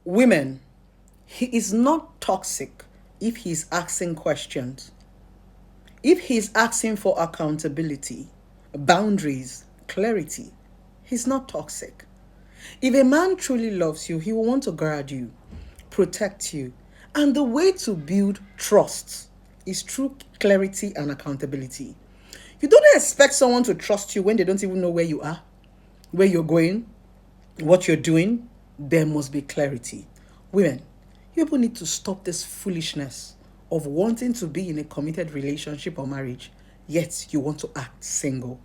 Women, he is not toxic if he's asking questions. If he's asking for accountability, boundaries, clarity, he's not toxic. If a man truly loves you, he will want to guard you, protect you. And the way to build trust is through clarity and accountability. You don't expect someone to trust you when they don't even know where you are, where you're going, what you're doing. There must be clarity. Women, you people need to stop this foolishness of wanting to be in a committed relationship or marriage, yet you want to act single.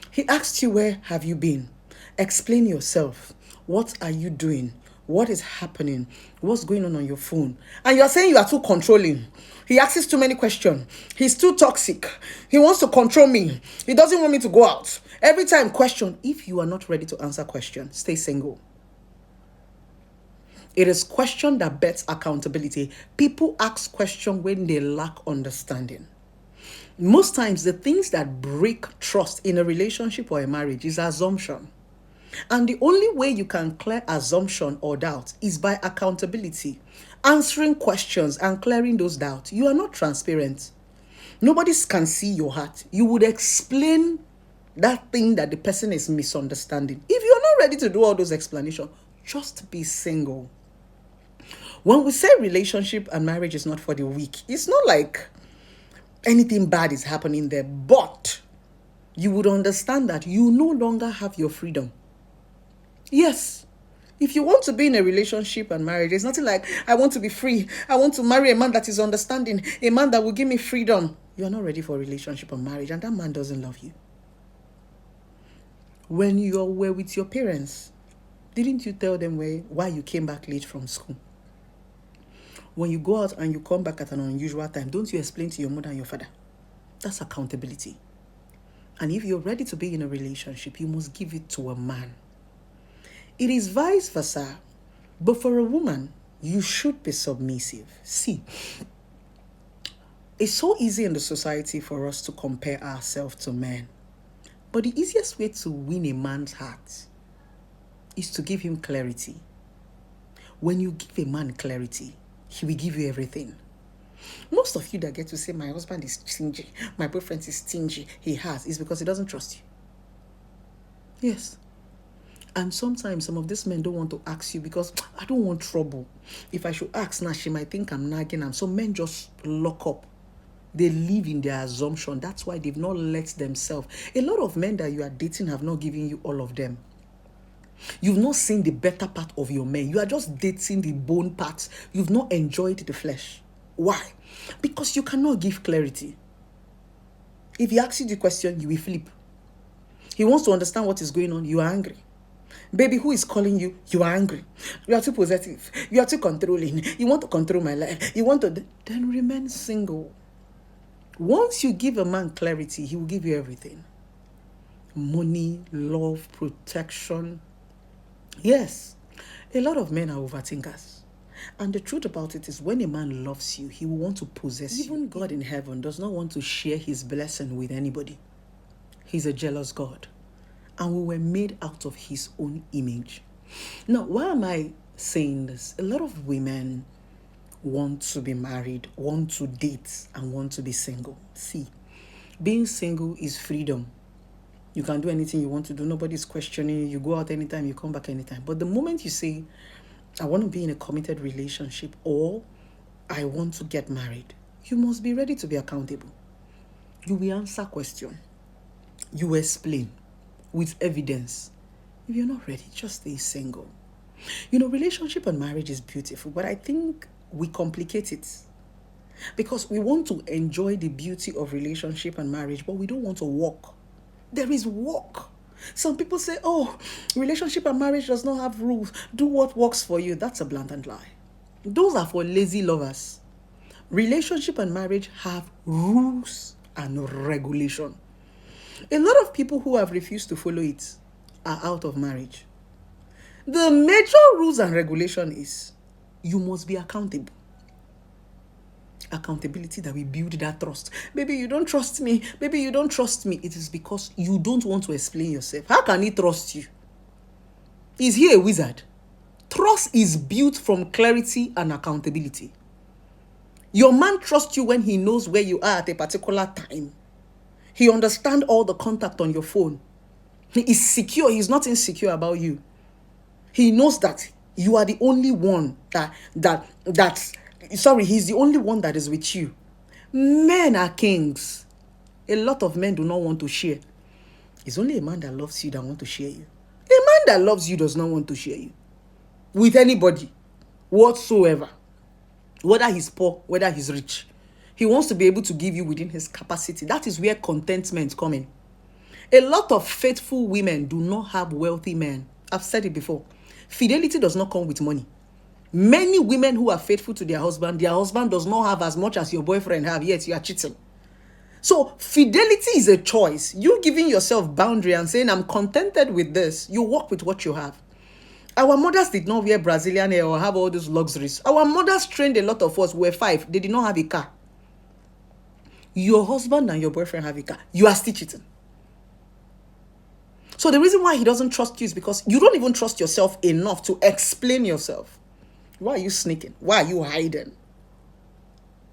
He asked you, where have you been? Explain yourself. What are you doing? What is happening? What's going on your phone? And you are saying you are too controlling. He asks too many questions. He's too toxic. He wants to control me. He doesn't want me to go out. Every time question. If you are not ready to answer questions, stay single. It is question that bets accountability. People ask questions when they lack understanding. Most times, the things that break trust in a relationship or a marriage is assumption. And the only way you can clear assumption or doubt is by accountability, answering questions and clearing those doubts. You are not transparent. Nobody can see your heart. You would explain that thing that the person is misunderstanding. If you're not ready to do all those explanations, just be single. When we say relationship and marriage is not for the weak, it's not like anything bad is happening there, but you would understand that you no longer have your freedom. Yes, if you want to be in a relationship and marriage, it's nothing like, I want to be free. I want to marry a man that is understanding, a man that will give me freedom. You are not ready for a relationship or marriage, and that man doesn't love you. When you were with your parents, didn't you tell them why you came back late from school? When you go out and you come back at an unusual time, don't you explain to your mother and your father? That's accountability. And if you're ready to be in a relationship, you must give it to a man. It is vice versa. But for a woman, you should be submissive. See, it's so easy in the society for us to compare ourselves to men. But the easiest way to win a man's heart is to give him clarity. When you give a man clarity, he will give you everything. Most of you that get to say, my husband is stingy, my boyfriend is stingy, is because he doesn't trust you. Yes. And sometimes some of these men don't want to ask you because I don't want trouble. If I should ask now, she might think I'm nagging them. So men just lock up. They live in their assumption. That's why they've not let themselves. A lot of men that you are dating have not given you all of them. You've not seen the better part of your men. You are just dating the bone parts. You've not enjoyed the flesh. Why? Because you cannot give clarity. If he asks you the question, you will flip. He wants to understand what is going on. You are angry. Baby, who is calling you? You are angry. You are too possessive. You are too controlling. You want to control my life. You want to... Then remain single. Once you give a man clarity, he will give you everything. Money, love, protection. Yes, a lot of men are overthinkers. And the truth about it is when a man loves you, he will want to possess you. Even God in heaven does not want to share his blessing with anybody. He's a jealous God. And we were made out of his own image. Now, why am I saying this? A lot of women want to be married, want to date, and want to be single. See, being single is freedom. You can do anything you want to do. Nobody's questioning you. You go out anytime, you come back anytime. But the moment you say, I want to be in a committed relationship or I want to get married, you must be ready to be accountable. You will answer questions. You will explain with evidence. If you're not ready, just stay single. Relationship and marriage is beautiful, but I think we complicate it because we want to enjoy the beauty of relationship and marriage, but we don't want to walk. There is work. Some people say, oh, relationship and marriage does not have rules. Do what works for you. That's a blatant lie. Those are for lazy lovers. Relationship and marriage have rules and regulation. A lot of people who have refused to follow it are out of marriage. The major rules and regulation is you must be accountable. Accountability that will build that trust. Baby, you don't trust me. Baby, you don't trust me. It is because you don't want to explain yourself. How can he trust you? Is he a wizard? Trust is built from clarity and accountability. Your man trusts you when he knows where you are at a particular time. He understands all the contact on your phone. He is secure. He's not insecure about you. He knows that you are the only one he's the only one that is with you. Men are kings. A lot of men do not want to share. It's only a man that loves you that wants to share you. A man that loves you does not want to share you with anybody whatsoever. Whether he's poor, whether he's rich. He wants to be able to give you within his capacity. That is where contentment comes in. A lot of faithful women do not have wealthy men. I've said it before. Fidelity does not come with money. Many women who are faithful to their husband does not have as much as your boyfriend have, yet you are cheating. So fidelity is a choice. You giving yourself boundary and saying, I'm contented with this. You work with what you have. Our mothers did not wear Brazilian hair or have all those luxuries. Our mothers trained a lot of us. We're 5. They did not have a car. Your husband and your boyfriend have a car. You are still cheating. So the reason why he doesn't trust you is because you don't even trust yourself enough to explain yourself. Why are you sneaking? Why are you hiding?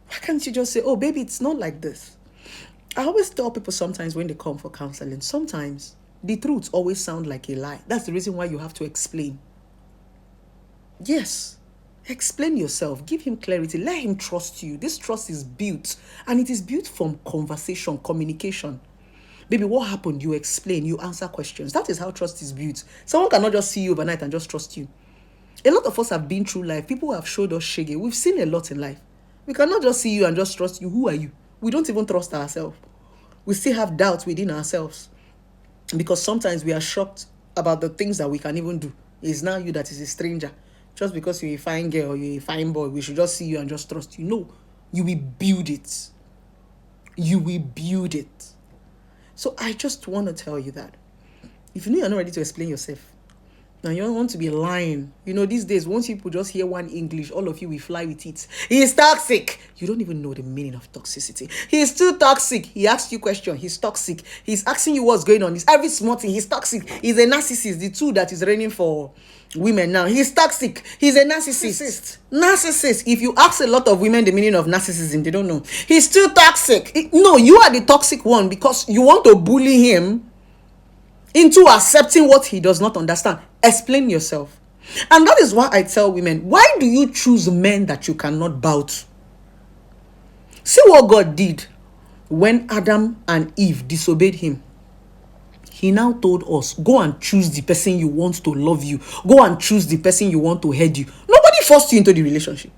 Why can't you just say, oh, baby, it's not like this? I always tell people sometimes when they come for counseling, sometimes the truth always sounds like a lie. That's the reason why you have to explain. Yes, explain yourself. Give him clarity. Let him trust you. This trust is built, and it is built from conversation, communication. Baby, what happened? You explain, you answer questions. That is how trust is built. Someone cannot just see you overnight and just trust you. A lot of us have been through life. People have showed us shege. We've seen a lot in life. We cannot just see you and just trust you. Who are you? We don't even trust ourselves. We still have doubts within ourselves. Because sometimes we are shocked about the things that we can even do. It's now you that is a stranger. Just because you're a fine girl or you're a fine boy, we should just see you and just trust you. No, you will build it. You will build it. So I just want to tell you that if you know you're not ready to explain yourself, now you don't want to be lying. You know, these days, once people just hear one English, all of you will fly with it. He is toxic. You don't even know the meaning of toxicity. He is too toxic. He asks you questions. He's toxic. He's asking you what's going on. He's every small thing. He's toxic. He's a narcissist. The two that is reigning for women now. He's toxic. He's a narcissist. Narcissist. If you ask a lot of women the meaning of narcissism, they don't know. He's too toxic. No, you are the toxic one because you want to bully him into accepting what he does not understand. Explain yourself. And that is why I tell women, why do you choose men that you cannot bow to? See what God did when Adam and Eve disobeyed him. He now told us, go and choose the person you want to love you. Go and choose the person you want to head you. Nobody forced you into the relationship.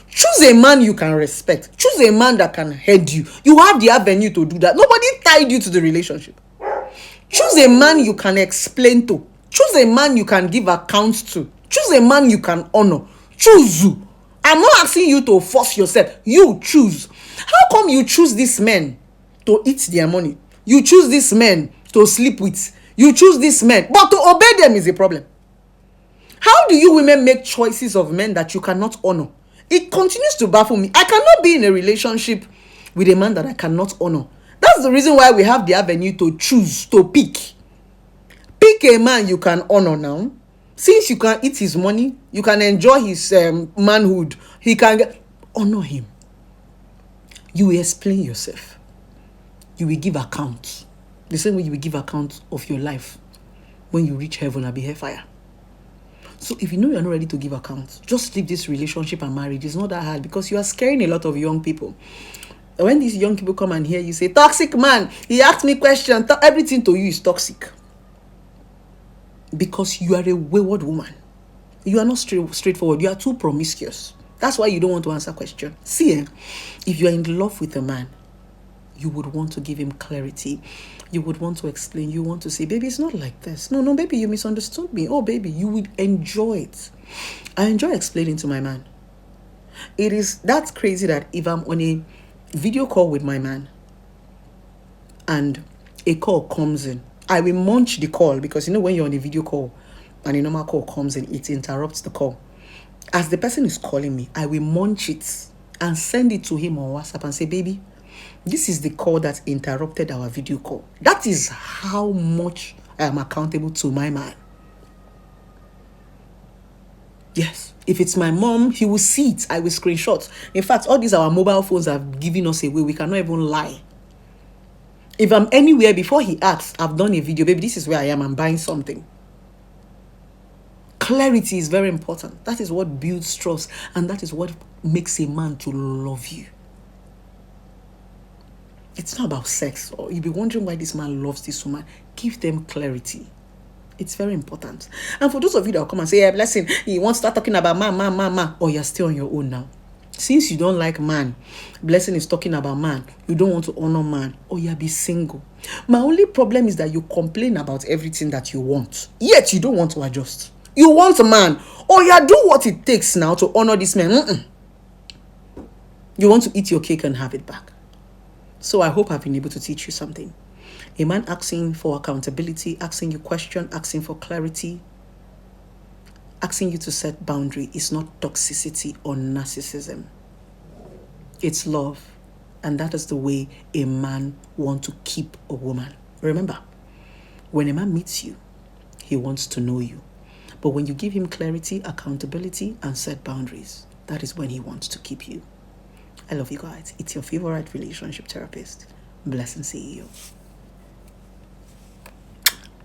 Choose a man you can respect. Choose a man that can head you. You have the avenue to do that. Nobody tied you to the relationship. Choose a man you can explain to. Choose a man you can give accounts to. Choose a man you can honor. Choose you. I'm not asking you to force yourself. You choose. How come you choose these men to eat their money? You choose these men to sleep with. You choose these men. But to obey them is a problem. How do you women make choices of men that you cannot honor? It continues to baffle me. I cannot be in a relationship with a man that I cannot honor. That's the reason why we have the avenue to choose, to pick. Pick a man you can honor now. Since you can eat his money, you can enjoy his manhood. He can honor him. You will explain yourself. You will give account. The same way you will give account of your life. When you reach heaven, I'll be hellfire. So if you know you're not ready to give account, just leave this relationship and marriage. It's not that hard because you are scaring a lot of young people. When these young people come and hear you say, toxic man, he asked me questions, everything to you is toxic. Because you are a wayward woman. You are not straightforward. You are too promiscuous. That's why you don't want to answer questions. See, if you are in love with a man, you would want to give him clarity. You would want to explain. You want to say, baby, it's not like this. No, baby, you misunderstood me. Oh, baby, you would enjoy it. I enjoy explaining to my man. That's crazy that if I'm on a video call with my man and a call comes in, I will munch the call because when you're on a video call and a normal call comes in, it interrupts the call. As the person is calling me, I will munch it and send it to him on WhatsApp and say, baby, this is the call that interrupted our video call. That is how much I am accountable to my man. Yes. If it's my mom, he will see it. I will screenshot. In fact, all these our mobile phones have given us away. We cannot even lie. If I'm anywhere, before he asks, I've done a video. Baby, this is where I am. I'm buying something. Clarity is very important. That is what builds trust. And that is what makes a man to love you. It's not about sex. Or you'll be wondering why this man loves this woman. Give them clarity. It's very important. And for those of you that will come and say, yeah, blessing, you want to start talking about man, or you're still on your own now. Since you don't like man, blessing is talking about man. You don't want to honor man, or you be single. My only problem is that you complain about everything that you want, yet you don't want to adjust. You want a man, or you do what it takes now to honor this man. You want to eat your cake and have it back. So I hope I've been able to teach you something. A man asking for accountability, asking you question, asking for clarity, asking you to set boundary is not toxicity or narcissism. It's love. And that is the way a man wants to keep a woman. Remember, when a man meets you, he wants to know you. But when you give him clarity, accountability, and set boundaries, that is when he wants to keep you. I love you guys. It's your favorite relationship therapist, Blessing CEO.